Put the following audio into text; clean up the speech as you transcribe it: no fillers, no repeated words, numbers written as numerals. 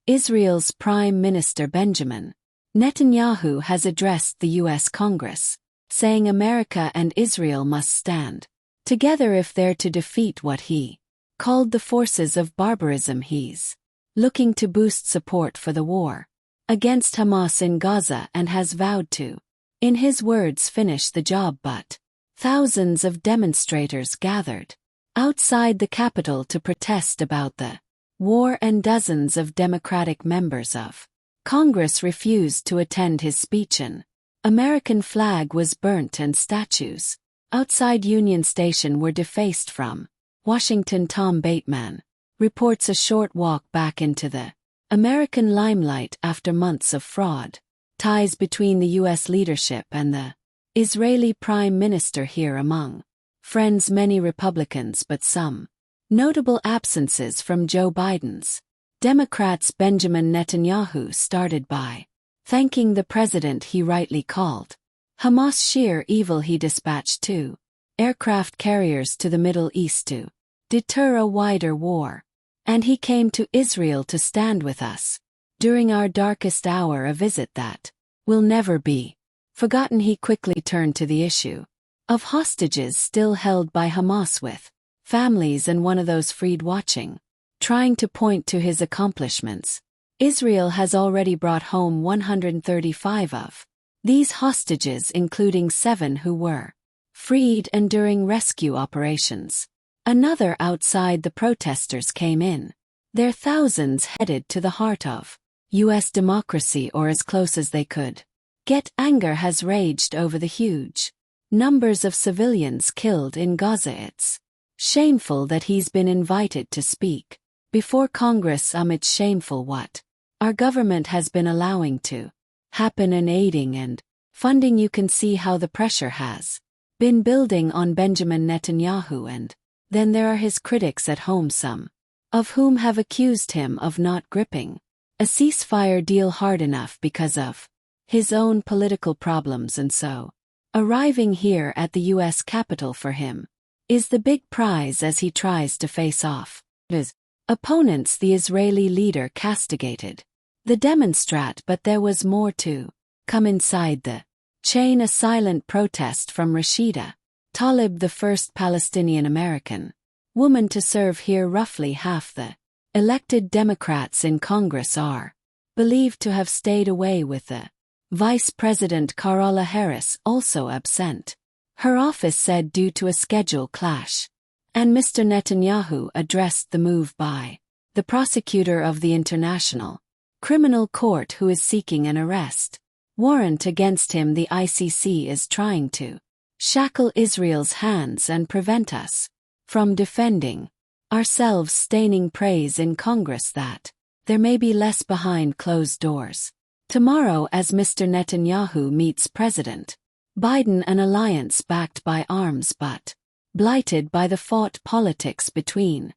Israel's Prime Minister Benjamin Netanyahu has addressed the U.S. Congress, saying America and Israel must stand together if they're to defeat what he called the forces of barbarism. He's looking to boost support for the war against Hamas in Gaza and has vowed to, in his words, finish the job. But thousands of demonstrators gathered outside the Capitol to protest about the war, and dozens of Democratic members of Congress refused to attend his speech. An American flag was burnt and statues outside Union Station were defaced. From Washington, Tom Bateman reports a short walk back into the American limelight after months of fraud ties between the U.S. leadership and the Israeli Prime Minister. Here among friends many Republicans, but some notable absences from Joe Biden's Democrats. Benjamin Netanyahu started by thanking the president he rightly called Hamas sheer evil. He dispatched 2 aircraft carriers to the Middle East to deter a wider war. And he came to Israel to stand with us during our darkest hour, a visit that will never be forgotten. He quickly turned to the issue of hostages still held by Hamas, with families and one of those freed watching, trying to point to his accomplishments. Israel has already brought home 135 of these hostages, including 7 who were freed and during rescue operations. Another outside the protesters came in. Their thousands headed to the heart of U.S. democracy, or as close as they could get. Anger has raged over the huge numbers of civilians killed in Gaza. It's shameful that he's been invited to speak before Congress. It's shameful what our government has been allowing to happen and aiding and funding. You can see how the pressure has been building on Benjamin Netanyahu, and then there are his critics at home, some of whom have accused him of not gripping a ceasefire deal hard enough because of his own political problems. And so, arriving here at the U.S. Capitol for him is the big prize as he tries to face off his opponents. The Israeli leader castigated the demonstrant, but there was more to come inside the chain. A silent protest from Rashida Tlaib, the first Palestinian American woman to serve here. Roughly half the elected Democrats in Congress are believed to have stayed away, with the Vice President Kamala Harris also absent, her office said, due to a schedule clash. And Mr. Netanyahu addressed the move by the prosecutor of the International Criminal Court, who is seeking an arrest warrant against him. The ICC is trying to shackle Israel's hands and prevent us from defending ourselves, staining praise in Congress that there may be less behind closed doors tomorrow as Mr. Netanyahu meets President Biden. An alliance backed by arms but blighted by the fought politics between